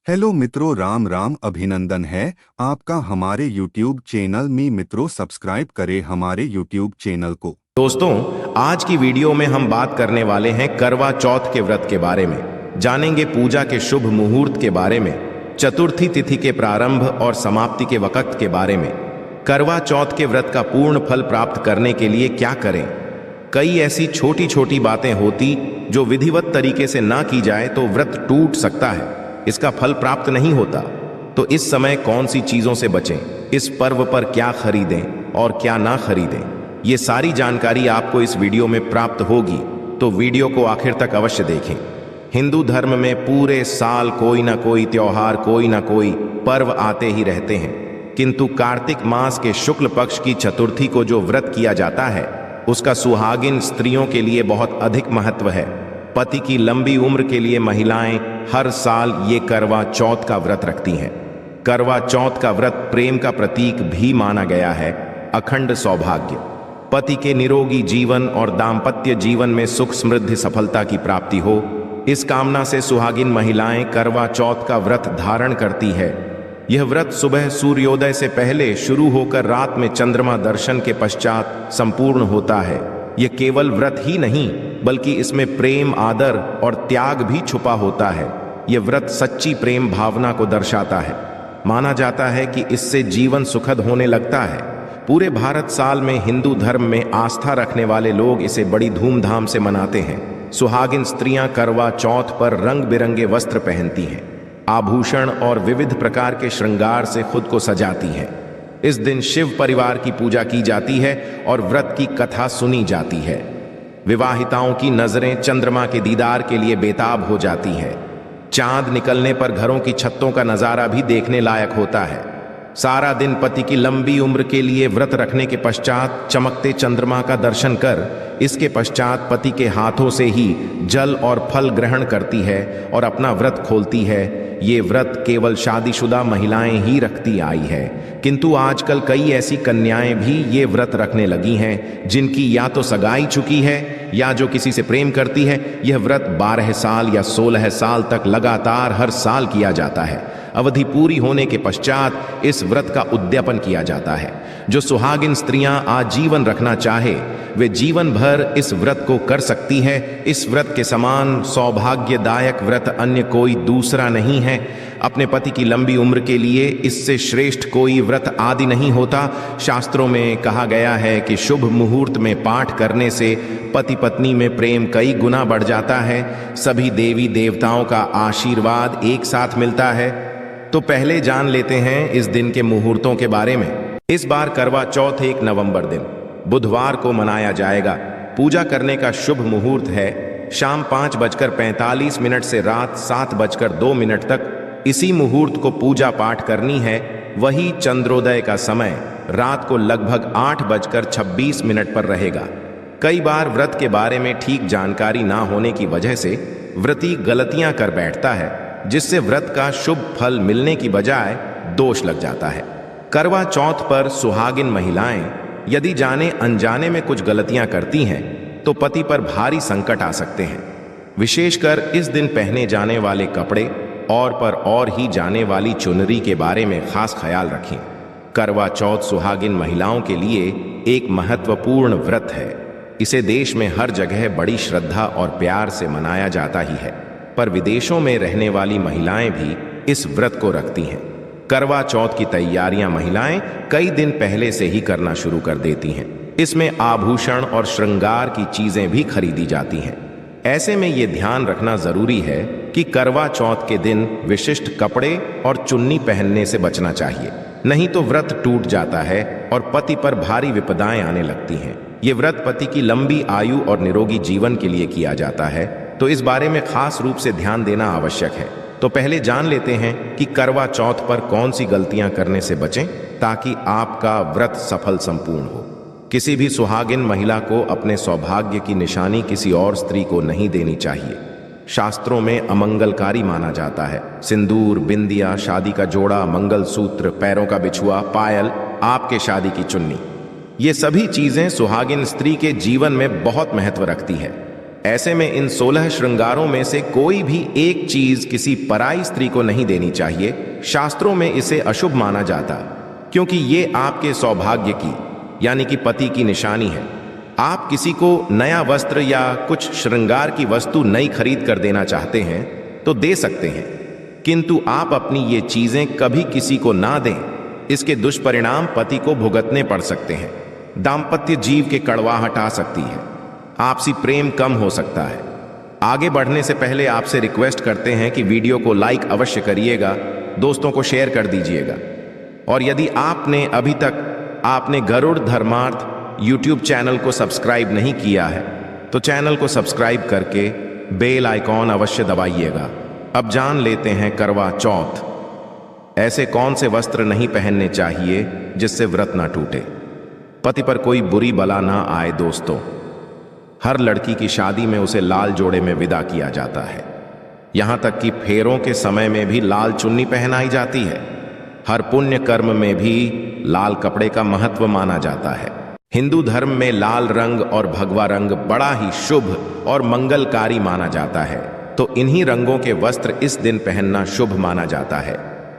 Hello मित्रों, राम राम। अभिनंदन है आपका हमारे YouTube चैनल में। मित्रों, सब्सक्राइब करें हमारे YouTube चैनल को। दोस्तों, आज की वीडियो में हम बात करने वाले हैं करवा चौथ के व्रत के बारे में। जानेंगे पूजा के शुभ मुहूर्त के बारे में, चतुर्थी तिथि के प्रारंभ और समाप्ति के वक्त के बारे में। करवा चौथ के व्रत का पूर्ण फल प्राप्त करने के लिए क्या करें। कई ऐसी छोटी छोटी बातें होती जो विधिवत तरीके से ना की जाए तो व्रत टूट सकता है, इसका फल प्राप्त नहीं होता। तो इस समय कौन सी चीजों से बचें, इस पर्व पर क्या खरीदें और क्या ना खरीदें, ये सारी जानकारी आपको इस वीडियो में प्राप्त होगी, तो वीडियो को आखिर तक अवश्य देखें। हिंदू धर्म में पूरे साल कोई ना कोई त्योहार, कोई ना कोई पर्व आते ही रहते हैं, किंतु कार्तिक मास के शुक्ल पक्ष की चतुर्थी को जो व्रत किया जाता है उसका सुहागिन स्त्रियों के लिए बहुत अधिक महत्व है। पति की लंबी उम्र के लिए महिलाएं हर साल ये करवा चौथ का व्रत रखती हैं। करवा चौथ का व्रत प्रेम का प्रतीक भी माना गया है। अखंड सौभाग्य, पति के निरोगी जीवन और दाम्पत्य जीवन में सुख समृद्धि सफलता की प्राप्ति हो, इस कामना से सुहागिन महिलाएं करवा चौथ का व्रत धारण करती है। यह व्रत सुबह सूर्योदय से पहले शुरू होकर रात में चंद्रमा दर्शन के पश्चात संपूर्ण होता है। यह केवल व्रत ही नहीं बल्कि इसमें प्रेम, आदर और त्याग भी छुपा होता है। यह व्रत सच्ची प्रेम भावना को दर्शाता है। माना जाता है कि इससे जीवन सुखद होने लगता है। पूरे भारत साल में हिंदू धर्म में आस्था रखने वाले लोग इसे बड़ी धूमधाम से मनाते हैं। सुहागिन स्त्रियां करवा चौथ पर रंग बिरंगे वस्त्र पहनती हैं, आभूषण और विविध प्रकार के श्रृंगार से खुद को सजाती हैं। इस दिन शिव परिवार की पूजा की जाती है और व्रत की कथा सुनी जाती है। विवाहिताओं की नजरें चंद्रमा के दीदार के लिए बेताब हो जाती हैं। चांद निकलने पर घरों की छतों का नजारा भी देखने लायक होता है। सारा दिन पति की लंबी उम्र के लिए व्रत रखने के पश्चात चमकते चंद्रमा का दर्शन कर इसके पश्चात पति के हाथों से ही जल और फल ग्रहण करती है और अपना व्रत खोलती है। ये व्रत केवल शादीशुदा महिलाएं ही रखती आई है, किंतु आजकल कई ऐसी कन्याएं भी ये व्रत रखने लगी हैं जिनकी या तो सगाई चुकी है या जो किसी से प्रेम करती है। यह व्रत 12 साल या 16 साल तक लगातार हर साल किया जाता है। अवधि पूरी होने के पश्चात इस व्रत का उद्यापन किया जाता है। जो सुहागिन स्त्रियां आजीवन रखना चाहे वे जीवन भर इस व्रत को कर सकती है। इस व्रत के समान सौभाग्यदायक व्रत अन्य कोई दूसरा नहीं है। अपने पति की लंबी उम्र के लिए इससे श्रेष्ठ कोई व्रत आदि नहीं होता। शास्त्रों में कहा गया है कि शुभ मुहूर्त में पाठ करने से पति पत्नी में प्रेम कई गुना बढ़ जाता है। सभी देवी देवताओं का आशीर्वाद एक साथ मिलता है। तो पहले जान लेते हैं इस दिन के मुहूर्तों के बारे में। इस बार करवा चौथ 1 नवंबर दिन बुधवार को मनाया जाएगा। पूजा करने का शुभ मुहूर्त है शाम 5:45 से रात 7:02 तक। इसी मुहूर्त को पूजा पाठ करनी है। वही चंद्रोदय का समय रात को लगभग 8:26 पर रहेगा। कई बार व्रत के बारे में ठीक जानकारी ना होने की वजह से व्रती गलतियां कर बैठता है, जिससे व्रत का शुभ फल मिलने की बजाय दोष लग जाता है। करवा चौथ पर सुहागिन महिलाएं यदि जाने अनजाने में कुछ गलतियां करती हैं तो पति पर भारी संकट आ सकते हैं। विशेषकर इस दिन पहने जाने वाले कपड़े और ही जाने वाली चुनरी के बारे में खास ख्याल रखें। करवा चौथ सुहागिन महिलाओं के लिए एक महत्वपूर्ण व्रत है। इसे देश में हर जगह बड़ी श्रद्धा और प्यार से मनाया जाता ही है, पर विदेशों में रहने वाली महिलाएं भी इस व्रत को रखती हैं। करवा चौथ की तैयारियां महिलाएं कई दिन पहले से ही करना शुरू कर देती हैं। इसमें आभूषण और श्रृंगार की चीजें भी खरीदी जाती हैं। ऐसे में ये ध्यान रखना जरूरी है कि करवा चौथ के दिन विशिष्ट कपड़े और चुन्नी पहनने से बचना चाहिए, नहीं तो व्रत टूट जाता है और पति पर भारी विपदाएं आने लगती हैं। ये व्रत पति की लंबी आयु और निरोगी जीवन के लिए किया जाता है, तो इस बारे में खास रूप से ध्यान देना आवश्यक है। तो पहले जान लेते हैं कि करवा चौथ पर कौन सी गलतियां करने से बचें ताकि आपका व्रत सफल संपूर्ण हो। किसी भी सुहागिन महिला को अपने सौभाग्य की निशानी किसी और स्त्री को नहीं देनी चाहिए। शास्त्रों में अमंगलकारी माना जाता है। सिंदूर, बिंदिया, शादी का जोड़ा, मंगलसूत्र, पैरों का बिछुआ, पायल, आपके शादी की चुन्नी, ये सभी चीजें सुहागिन स्त्री के जीवन में बहुत महत्व रखती है। ऐसे में इन 16 श्रृंगारों में से कोई भी एक चीज किसी पराई स्त्री को नहीं देनी चाहिए। शास्त्रों में इसे अशुभ माना जाता, क्योंकि ये आपके सौभाग्य की यानी कि पति की निशानी है। आप किसी को नया वस्त्र या कुछ श्रृंगार की वस्तु नई खरीद कर देना चाहते हैं तो दे सकते हैं, किंतु आप अपनी ये चीजें कभी किसी को ना दें। इसके दुष्परिणाम पति को भुगतने पड़ सकते हैं। दाम्पत्य जीव के कड़वाहट आ सकती है, आपसी प्रेम कम हो सकता है। आगे बढ़ने से पहले आपसे रिक्वेस्ट करते हैं कि वीडियो को लाइक अवश्य करिएगा, दोस्तों को शेयर कर दीजिएगा। और यदि आपने अभी तक आपने गरुड़ धर्मार्थ यूट्यूब चैनल को सब्सक्राइब नहीं किया है तो चैनल को सब्सक्राइब करके बेल आइकॉन अवश्य दबाइएगा। अब जान लेते हैं करवा चौथ। ऐसे कौन से वस्त्र नहीं पहनने चाहिए जिससे व्रत ना टूटे, पति पर कोई बुरी बला ना आए। दोस्तों, हर लड़की की शादी में उसे लाल जोड़े में विदा किया जाता है। यहां तक कि फेरों के समय में भी लाल चुन्नी पहनाई जाती है। हर पुण्य कर्म में भी लाल कपड़े का महत्व माना जाता है। हिंदू धर्म में लाल रंग और भगवा रंग बड़ा ही शुभ और मंगलकारी माना जाता है, तो इन्हीं रंगों के वस्त्र इस दिन पहनना शुभ माना जाता है।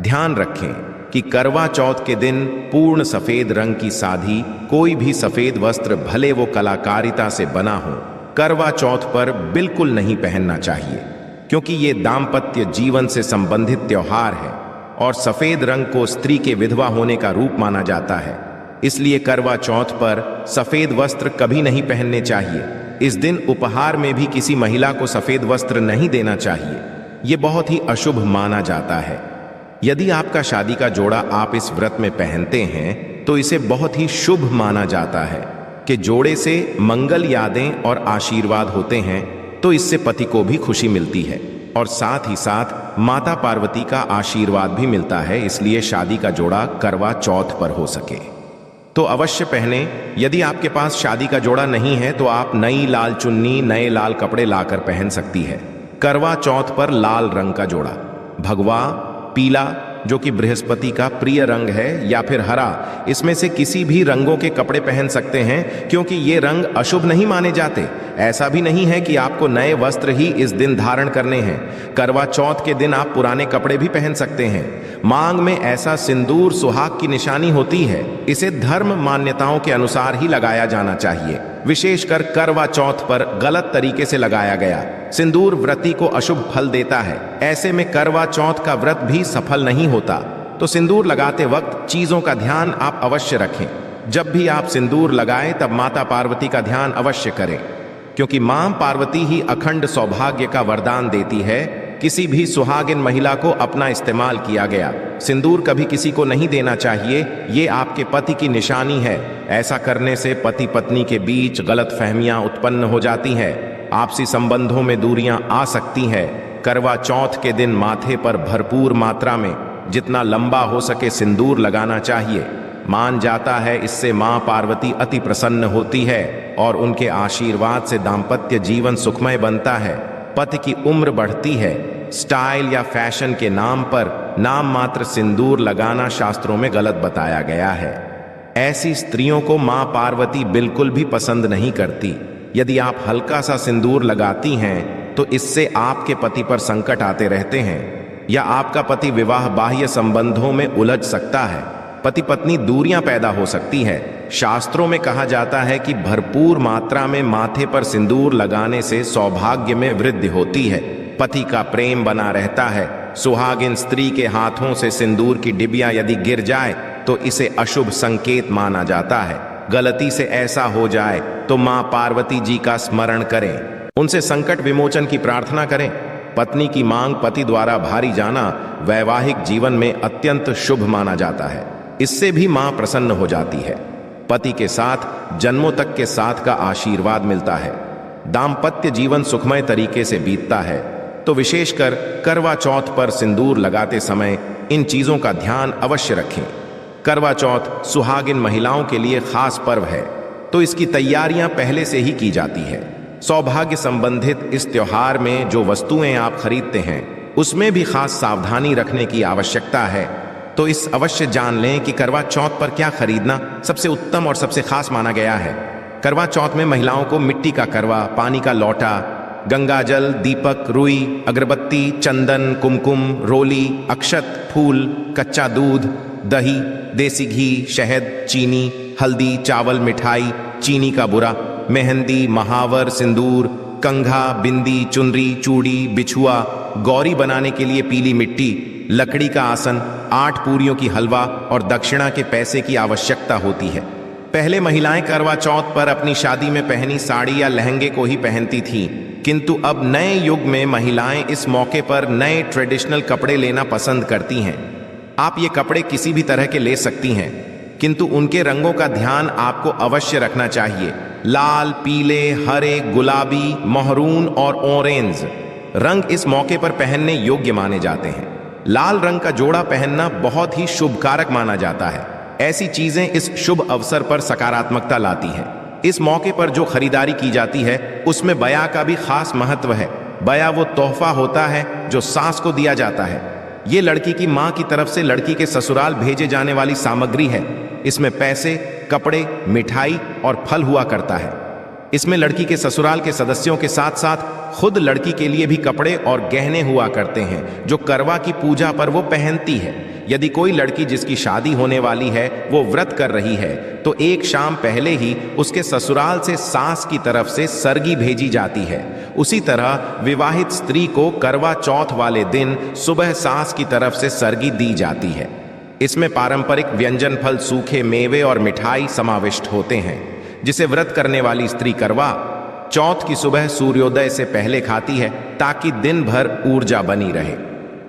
ध्यान रखें कि करवा चौथ के दिन पूर्ण सफेद रंग की साधी कोई भी सफेद वस्त्र, भले वो कलाकारिता से बना हो, करवा चौथ पर बिल्कुल नहीं पहनना चाहिए, क्योंकि ये दाम्पत्य जीवन से संबंधित त्योहार है और सफेद रंग को स्त्री के विधवा होने का रूप माना जाता है। इसलिए करवा चौथ पर सफेद वस्त्र कभी नहीं पहनने चाहिए। इस दिन उपहार में भी किसी महिला को सफेद वस्त्र नहीं देना चाहिए, ये बहुत ही अशुभ माना जाता है। यदि आपका शादी का जोड़ा आप इस व्रत में पहनते हैं तो इसे बहुत ही शुभ माना जाता है कि जोड़े से मंगल यादें और आशीर्वाद होते हैं, तो इससे पति को भी खुशी मिलती है और साथ ही साथ माता पार्वती का आशीर्वाद भी मिलता है। इसलिए शादी का जोड़ा करवा चौथ पर हो सके तो अवश्य पहने। यदि आपके पास शादी का जोड़ा नहीं है तो आप नई लाल चुन्नी, नए लाल कपड़े लाकर पहन सकती है। करवा चौथ पर लाल रंग का जोड़ा, भगवा, पीला जो कि बृहस्पति का प्रिय रंग है, या फिर हरा, इसमें से किसी भी रंगों के कपड़े पहन सकते हैं, क्योंकि ये रंग अशुभ नहीं माने जाते। ऐसा भी नहीं है कि आपको नए वस्त्र ही इस दिन धारण करने हैं। करवा चौथ के दिन आप पुराने कपड़े भी पहन सकते हैं। मांग में ऐसा सिंदूर सुहाग की निशानी होती है, इसे धर्म मान्यताओं के अनुसार ही लगाया जाना चाहिए। विशेषकर करवा चौथ पर गलत तरीके से लगाया गया सिंदूर व्रती को अशुभ फल देता है। ऐसे में करवा चौथ का व्रत भी सफल नहीं होता। तो सिंदूर लगाते वक्त चीजों का ध्यान आप अवश्य रखें। जब भी आप सिंदूर लगाएं तब माता पार्वती का ध्यान अवश्य करें, क्योंकि मां पार्वती ही अखंड सौभाग्य का वरदान देती है। किसी भी सुहागिन महिला को अपना इस्तेमाल किया गया सिंदूर कभी किसी को नहीं देना चाहिए, ये आपके पति की निशानी है। ऐसा करने से पति पत्नी के बीच गलतफहमियां उत्पन्न हो जाती हैं, आपसी संबंधों में दूरियां आ सकती हैं। करवा चौथ के दिन माथे पर भरपूर मात्रा में जितना लंबा हो सके सिंदूर लगाना चाहिए। मान जाता है इससे मां पार्वती अति प्रसन्न होती है और उनके आशीर्वाद से दाम्पत्य जीवन सुखमय बनता है। पति की उम्र बढ़ती है। स्टाइल या फैशन के नाम पर नाम मात्र सिंदूर लगाना शास्त्रों में गलत बताया गया है। ऐसी स्त्रियों को मां पार्वती बिल्कुल भी पसंद नहीं करती। यदि आप हल्का सा सिंदूर लगाती हैं तो इससे आपके पति पर संकट आते रहते हैं, या आपका पति विवाह बाह्य संबंधों में उलझ सकता है। पति पत्नी दूरियां पैदा हो सकती है। शास्त्रों में कहा जाता है कि भरपूर मात्रा में माथे पर सिंदूर लगाने से सौभाग्य में वृद्धि होती है, पति का प्रेम बना रहता है। सुहागिन स्त्री के हाथों से सिंदूर की डिबिया यदि गिर जाए तो इसे अशुभ संकेत माना जाता है। गलती से ऐसा हो जाए तो मां पार्वती जी का स्मरण करें, उनसे संकट विमोचन की प्रार्थना करें। पत्नी की मांग पति द्वारा भारी जाना वैवाहिक जीवन में अत्यंत शुभ माना जाता है। इससे भी मां प्रसन्न हो जाती है। पति के साथ जन्मों तक के साथ का आशीर्वाद मिलता है। दाम्पत्य जीवन सुखमय तरीके से बीतता है। तो विशेषकर करवा चौथ पर सिंदूर लगाते समय इन चीजों का ध्यान अवश्य रखें। करवा चौथ सुहागिन महिलाओं के लिए खास पर्व है, तो इसकी तैयारियां पहले से ही की जाती है। सौभाग्य संबंधित इस त्योहार में जो वस्तुएं आप खरीदते हैं उसमें भी खास सावधानी रखने की आवश्यकता है। तो इस अवश्य जान लें कि करवा चौथ पर क्या खरीदना सबसे उत्तम और सबसे खास माना गया है। करवा चौथ में महिलाओं को मिट्टी का करवा, पानी का लोटा, गंगाजल, दीपक, रुई, अगरबत्ती, चंदन, कुमकुम, रोली, अक्षत, फूल, कच्चा दूध, दही, देसी घी, शहद, चीनी, हल्दी, चावल, मिठाई, चीनी का बुरा, मेहंदी, महावर, सिंदूर, कंघा, बिंदी, चुनरी, चूड़ी, बिछुआ, गौरी बनाने के लिए पीली मिट्टी, लकड़ी का आसन, 8 पूरियों की हलवा और दक्षिणा के पैसे की आवश्यकता होती है। पहले महिलाएं करवा चौथ पर अपनी शादी में पहनी साड़ी या लहंगे को ही पहनती थीं, किंतु अब नए युग में महिलाएं इस मौके पर नए ट्रेडिशनल कपड़े लेना पसंद करती हैं। आप ये कपड़े किसी भी तरह के ले सकती हैं, किंतु उनके रंगों का ध्यान आपको अवश्य रखना चाहिए। लाल, पीले, हरे, गुलाबी, महरून और ऑरेंज रंग इस मौके पर पहनने योग्य माने जाते हैं। लाल रंग का जोड़ा पहनना बहुत ही शुभ कारक माना जाता है। ऐसी चीजें इस शुभ अवसर पर सकारात्मकता लाती हैं। इस मौके पर जो खरीदारी की जाती है उसमें बया का भी खास महत्व है। बया वो तोहफा होता है जो सास को दिया जाता है। ये लड़की की मां की तरफ से लड़की के ससुराल भेजे जाने वाली सामग्री है। इसमें पैसे, कपड़े, मिठाई और फल हुआ करता है। इसमें लड़की के ससुराल के सदस्यों के साथ साथ खुद लड़की के लिए भी कपड़े और गहने हुआ करते हैं जो करवा की पूजा पर वो पहनती है। यदि कोई लड़की जिसकी शादी होने वाली है वो व्रत कर रही है तो एक शाम पहले ही उसके ससुराल से सास की तरफ से सरगी भेजी जाती है। उसी तरह विवाहित स्त्री को करवा चौथ वाले दिन सुबह सास की तरफ से सरगी दी जाती है। इसमें पारंपरिक व्यंजन, फल, सूखे मेवे और मिठाई समाविष्ट होते हैं, जिसे व्रत करने वाली स्त्री करवा चौथ की सुबह सूर्योदय से पहले खाती है ताकि दिन भर ऊर्जा बनी रहे।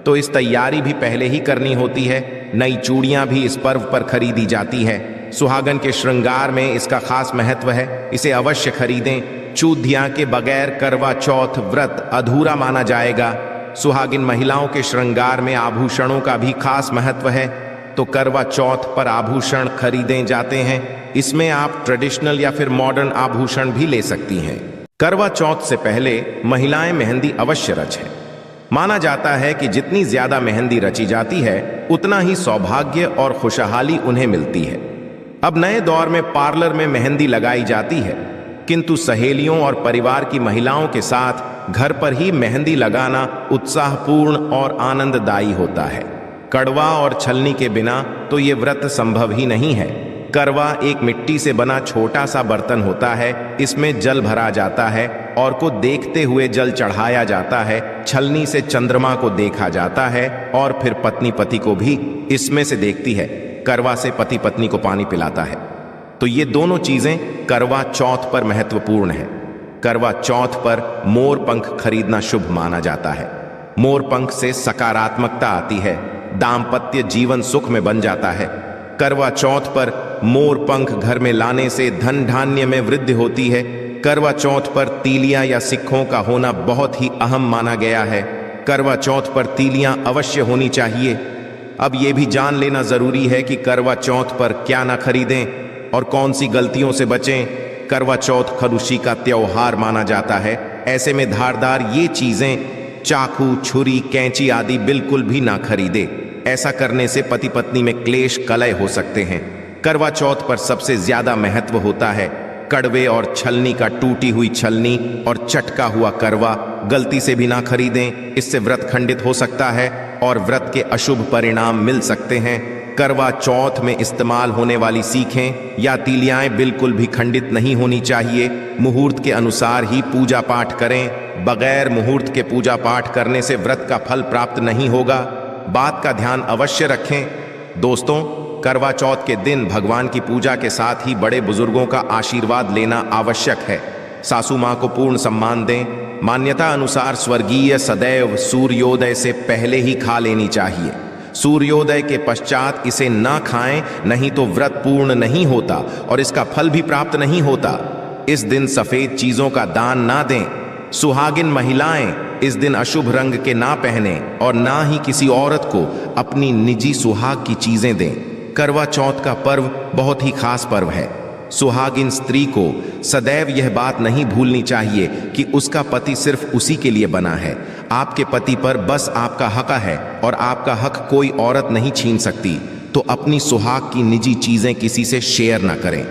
तो इस तैयारी भी पहले ही करनी होती है। नई चूड़ियां भी इस पर्व पर खरीदी जाती है। सुहागन के श्रृंगार में इसका खास महत्व है, इसे अवश्य खरीदें। चूधिया के बगैर करवा चौथ व्रत अधूरा माना जाएगा। सुहागिन महिलाओं के श्रृंगार में आभूषणों का भी खास महत्व है, तो करवा चौथ पर आभूषण खरीदे जाते हैं। इसमें आप ट्रेडिशनल या फिर मॉडर्न आभूषण भी ले सकती हैं। करवा चौथ से पहले महिलाएं मेहंदी अवश्य रचें। माना जाता है कि जितनी ज्यादा मेहंदी रची जाती है उतना ही सौभाग्य और खुशहाली उन्हें मिलती है। अब नए दौर में पार्लर में मेहंदी लगाई जाती है, किंतु सहेलियों और परिवार की महिलाओं के साथ घर पर ही मेहंदी लगाना उत्साहपूर्ण और आनंददायी होता है। कड़वा और छलनी के बिना तो ये व्रत संभव ही नहीं है। करवा एक मिट्टी से बना छोटा सा बर्तन होता है। इसमें जल भरा जाता है और को देखते हुए जल चढ़ाया जाता है। छलनी से चंद्रमा को देखा जाता है और फिर पत्नी पति को भी इसमें से देखती है। करवा से पति पत्नी को पानी पिलाता है। तो ये दोनों चीजें करवा चौथ पर महत्वपूर्ण है। करवा चौथ पर मोर पंख खरीदना शुभ माना जाता है। मोर पंख से सकारात्मकता आती है, दाम्पत्य जीवन सुख में बन जाता है। करवा चौथ पर मोर पंख घर में लाने से धन धान्य में वृद्धि होती है। करवा चौथ पर तीलियां या सिक्कों का होना बहुत ही अहम माना गया है। करवा चौथ पर तीलियां अवश्य होनी चाहिए। अब ये भी जान लेना जरूरी है कि करवा चौथ पर क्या ना खरीदें और कौन सी गलतियों से बचें। करवा चौथ खरुशी का त्योहार माना जाता है। ऐसे में धारदार ये चीजें, चाकू, छुरी, कैंची आदि बिल्कुल भी ना खरीदे। ऐसा करने से पति पत्नी में क्लेश, कलह हो सकते हैं। करवा चौथ पर सबसे ज्यादा महत्व होता है कड़वे और छलनी का। टूटी हुई छलनी और चटका हुआ करवा गलती से भी ना खरीदें, इससे व्रत खंडित हो सकता है और व्रत के अशुभ परिणाम मिल सकते हैं। करवा चौथ में इस्तेमाल होने वाली सीखें या तीलियाएं बिल्कुल भी खंडित नहीं होनी चाहिए। मुहूर्त के अनुसार ही पूजा पाठ करें। बगैर मुहूर्त के पूजा पाठ करने से व्रत का फल प्राप्त नहीं होगा। बात का ध्यान अवश्य रखें। दोस्तों, करवा चौथ के दिन भगवान की पूजा के साथ ही बड़े बुजुर्गों का आशीर्वाद लेना आवश्यक है। सासू मां को पूर्ण सम्मान दें। मान्यता अनुसार स्वर्गीय सदैव सूर्योदय से पहले ही खा लेनी चाहिए। सूर्योदय के पश्चात इसे ना खाएं, नहीं तो व्रत पूर्ण नहीं होता और इसका फल भी प्राप्त नहीं होता। इस दिन सफेद चीजों का दान ना दें। सुहागिन महिलाएं इस दिन अशुभ रंग के ना पहने और ना ही किसी औरत को अपनी निजी सुहाग की चीजें दें। करवा चौथ का पर्व बहुत ही खास पर्व है। सुहागिन स्त्री को सदैव यह बात नहीं भूलनी चाहिए कि उसका पति सिर्फ उसी के लिए बना है। आपके पति पर बस आपका हक है और आपका हक कोई औरत नहीं छीन सकती। तो अपनी सुहाग की निजी चीजें किसी से शेयर ना करें।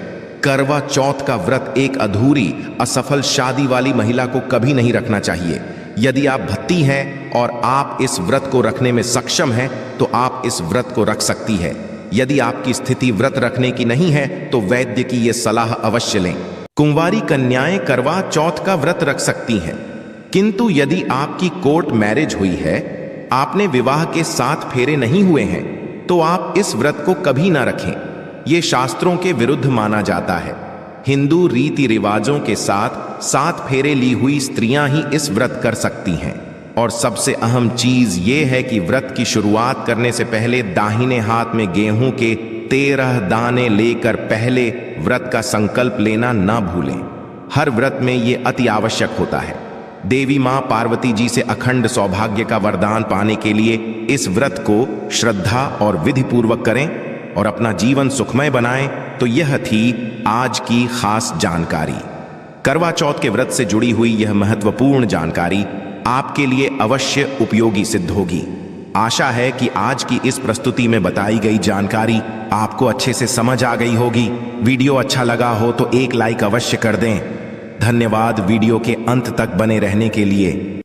करवा चौथ का व्रत एक अधूरी असफल शादी वाली महिला को कभी नहीं रखना चाहिए। यदि आप भत्ती हैं और आप इस व्रत को रखने में सक्षम हैं तो आप इस व्रत को रख सकती है। यदि आपकी स्थिति व्रत रखने की नहीं है तो वैद्य की ये सलाह अवश्य लें। कुंवारी कन्याएं करवा चौथ का व्रत रख सकती हैं, किंतु यदि आपकी कोर्ट मैरिज हुई है, आपने विवाह के 7 फेरे नहीं हुए हैं, तो आप इस व्रत को कभी ना रखें। ये शास्त्रों के विरुद्ध माना जाता है। हिंदू रीति रिवाजों के साथ 7 फेरे ली हुई स्त्रियां ही इस व्रत कर सकती हैं। और सबसे अहम चीज ये है कि व्रत की शुरुआत करने से पहले दाहिने हाथ में गेहूं के 13 दाने लेकर पहले व्रत का संकल्प लेना ना भूलें। हर व्रत में ये अति आवश्यक होता है। देवी मां पार्वती जी से अखंड सौभाग्य का वरदान पाने के लिए इस व्रत को श्रद्धा और विधि पूर्वक करें और अपना जीवन सुखमय बनाएं। तो यह थी आज की खास जानकारी। करवा चौथ के व्रत से जुड़ी हुई यह महत्वपूर्ण जानकारी आपके लिए अवश्य उपयोगी सिद्ध होगी। आशा है कि आज की इस प्रस्तुति में बताई गई जानकारी आपको अच्छे से समझ आ गई होगी। वीडियो अच्छा लगा हो तो एक लाइक अवश्य कर दें। धन्यवाद वीडियो के अंत तक बने रहने के लिए।